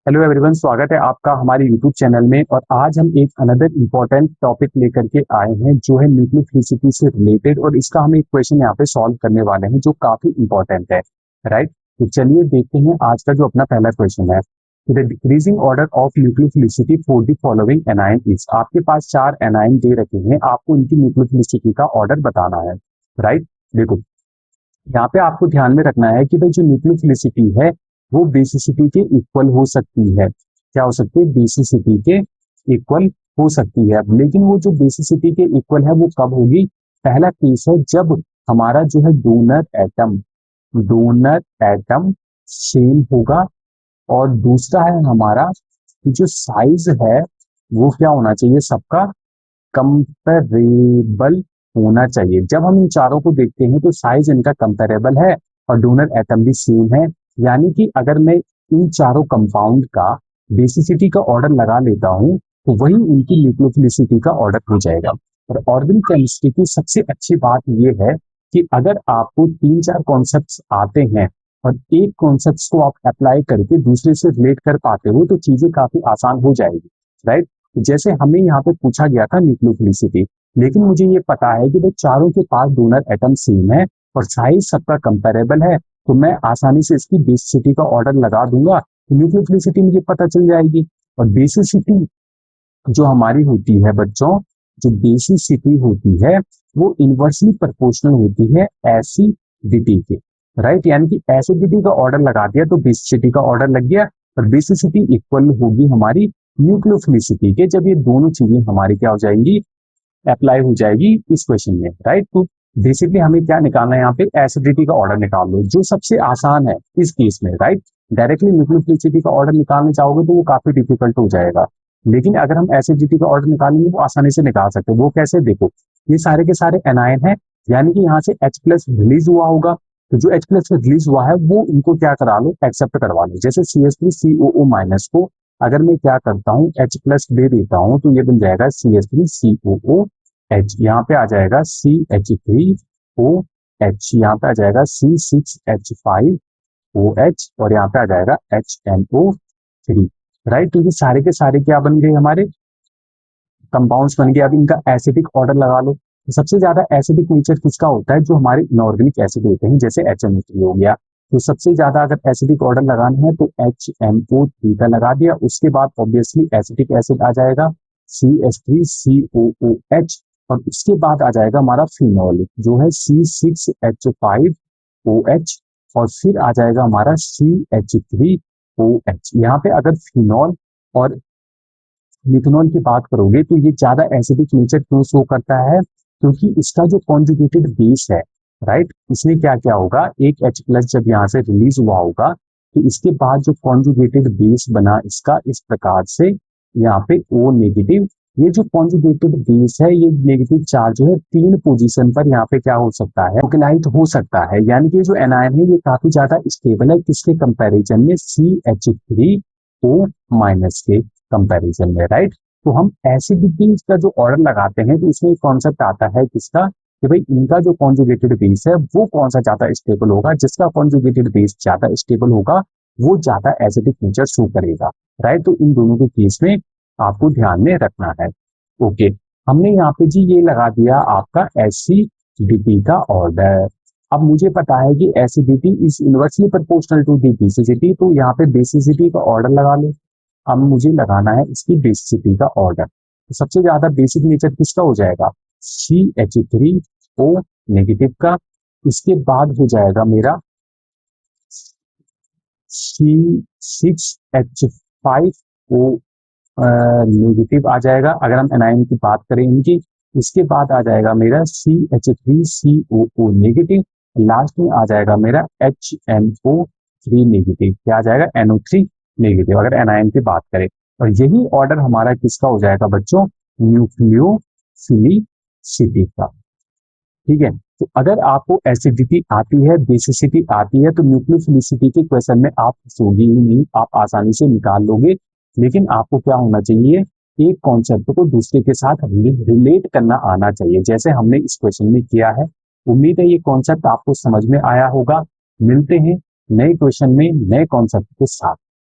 Hello everyone, स्वागत है आपका हमारे यूट्यूब चैनल में। और आज हम एक अनदर इम्पोर्टेंट टॉपिक लेकर के आए हैं जो है न्यूक्लियोफिलिसिटी से रिलेटेड, और इसका हम एक क्वेश्चन यहाँ पे सॉल्व करने वाले हैं जो काफी इंपॉर्टेंट है। राइट, तो चलिए देखते हैं आज का जो अपना पहला क्वेश्चन है। The decreasing order of nucleophilicity for the following A9 is. आपके पास 4 एनाइन दे रखे हैं, आपको इनकी न्यूक्लियोफिलिसिटी का ऑर्डर बताना है। राइट, देखो यहाँ पे आपको ध्यान में रखना है कि भाई जो न्यूक्लियोफिलिसिटी है वो बेसिसिटी के इक्वल हो सकती है। क्या हो सकती है? बेसिसिटी के इक्वल हो सकती है। लेकिन वो जो बेसिसिटी के इक्वल है वो कब होगी? पहला केस है जब हमारा जो है डोनर एटम सेम होगा, और दूसरा है हमारा जो साइज है वो क्या होना चाहिए? सबका कंपेरेबल होना चाहिए। जब हम इन चारों को देखते हैं तो साइज इनका कंपेरेबल है और डोनर एटम भी सेम है। यानी कि अगर मैं इन चारों कंपाउंड का बेसिसिटी का ऑर्डर लगा लेता हूं तो वही इनकी न्यूक्लियोफिलिसिटी का ऑर्डर हो जाएगा। और ऑर्गेनिक केमिस्ट्री की सबसे अच्छी बात यह है कि अगर आपको 3-4 कॉन्सेप्ट्स आते हैं और एक कॉन्सेप्ट को आप अप्लाई करके दूसरे से रिलेट कर पाते हो तो चीजें काफी आसान हो जाएगी। राइट, जैसे हमें यहाँ पे पूछा गया था न्यूक्लियोफिलिसिटी, लेकिन मुझे ये पता है कि भाई चारों के पास डोनर एटम सेम है और साइज सबका कंपेरेबल है, तो मैं आसानी से इसकी बेसिसिटी का ऑर्डर लगा दूंगा तो न्यूक्लियोफिलिसिटी मुझे पता चल जाएगी। और बेसिसिटी जो हमारी होती है बच्चों, जो बेसिसिटी होती है वो इनवर्सली प्रोपोर्शनल होती है एसिडिटी के। राइट, यानी कि एसिडिटी का ऑर्डर लगा दिया तो बेसिसिटी का ऑर्डर लग गया, और बेसिसिटी इक्वल होगी हमारी न्यूक्लियोफिलिसिटी के जब ये दोनों चीजें हमारी क्या हो जाएंगी? अप्लाई हो जाएगी इस क्वेश्चन में। राइट, तो बेसिकली हमें क्या निकालना है यहाँ पे? एसिडिटी का ऑर्डर निकाल लो, जो सबसे आसान है इस केस में। राइट, डायरेक्टली न्यूक्लियोफिलिसिटी का ऑर्डर निकालने चाहोगे तो वो काफी डिफिकल्ट हो जाएगा, लेकिन अगर हम एसिडिटी का ऑर्डर निकालेंगे वो आसानी से निकाल सकते हैं। वो कैसे? देखो, ये सारे के सारे एनायन है, यानी कि यहाँ से H प्लस रिलीज हुआ होगा, तो जो H प्लस रिलीज हुआ है वो इनको क्या करा लो? एक्सेप्ट करवा लो। जैसे CH3COO माइनस को अगर मैं क्या करता हूँ H प्लस दे देता हूँ तो ये बन जाएगा CH3COOH, यहाँ पे आ जाएगा CH3OH, यहाँ पे आ जाएगा C6H5OH, और यहाँ पे आ जाएगा HNO3। राइट, तो ये सारे के सारे क्या बन गए? हमारे कंपाउंड्स बन गए। अब इनका एसिडिक ऑर्डर लगा लो। तो सबसे ज्यादा एसिडिक नेचर किसका होता है? जो हमारे इनऑर्गेनिक एसिड होते हैं, जैसे HNO3 हो गया। तो सबसे ज्यादा अगर एसिडिक ऑर्डर लगाना है तो HNO3 का लगा दिया। उसके बाद ऑब्वियसली एसिटिक एसिड आ जाएगा CH3COOH, और उसके बाद आ जाएगा हमारा फिनोल जो है C6H5OH, और फिर आ जाएगा हमारा CH3OH। यहाँ पे अगर फिनोल और मिथेनॉल की बात करोगे तो ये ज्यादा एसिडिक नेचर क्यों शो करता है? क्योंकि इसका जो कॉन्जुगेटेड बेस है, राइट, इसमें क्या क्या होगा? एक H प्लस जब यहाँ से रिलीज हुआ होगा तो इसके बाद जो कॉन्जुगेटेड बेस बना इसका इस प्रकार से यहाँ पे O नेगेटिव। ये जो कॉन्जुगेटेड बेस है ये नेगेटिव चार्ज जो है 3 पोजीशन पर यहाँ पे क्या हो सकता है? टोकेनाइट हो सकता है। यानी कि जो एनायन है ये काफी ज्यादा स्टेबल है किसके कंपैरिजन में? CH3O माइनस के कंपैरिजन में। राइट, तो हम एसिडिटी का जो ऑर्डर लगाते हैं तो इसमें एक कॉन्सेप्ट आता है किसका? कि भाई इनका जो कॉन्जुगेटेड बेस है वो कौन सा ज्यादा स्टेबल होगा। जिसका कॉन्जुगेटेड बेस ज्यादा स्टेबल होगा वो ज्यादा एसिडिक नेचर शो करेगा। राइट, तो इन दोनों के केस में आपको ध्यान में रखना है। ओके, हमने यहाँ पे जी ये लगा दिया आपका एसिडिटी का ऑर्डर। अब मुझे पता है कि acidity is inversely proportional to the basicity, तो यहाँ पे बेसिसिटी का ऑर्डर लगा लो। अब मुझे लगाना है इसकी बेसिसिटी का ऑर्डर। तो सबसे ज्यादा बेसिक नेचर किसका हो जाएगा? CH3O नेगेटिव का। इसके बाद हो जाएगा मेरा C6H5O नेगेटिव आ जाएगा अगर हम एनायन की बात करें इनकी। उसके बाद आ जाएगा मेरा CH3COO नेगेटिव। लास्ट में आ जाएगा मेरा HNO3 नेगेटिव। क्या आ जाएगा? NO3 नेगेटिव अगर एनायन की बात करें। और यही ऑर्डर हमारा किसका हो जाएगा बच्चों? न्यूक्लियोफिलिसिटी का। ठीक है, तो अगर आपको एसिडिटी आती है, बेसिसिटी आती है, तो न्यूक्लियोफिलिसिटी के क्वेश्चन में आप फंसोगे ही नहीं, आप आसानी से निकाल लोगे। लेकिन आपको क्या होना चाहिए? एक कॉन्सेप्ट को दूसरे के साथ रिलेट करना आना चाहिए, जैसे हमने इस क्वेश्चन में किया है। उम्मीद है ये कॉन्सेप्ट आपको समझ में आया होगा। मिलते हैं नए क्वेश्चन में नए कॉन्सेप्ट के साथ।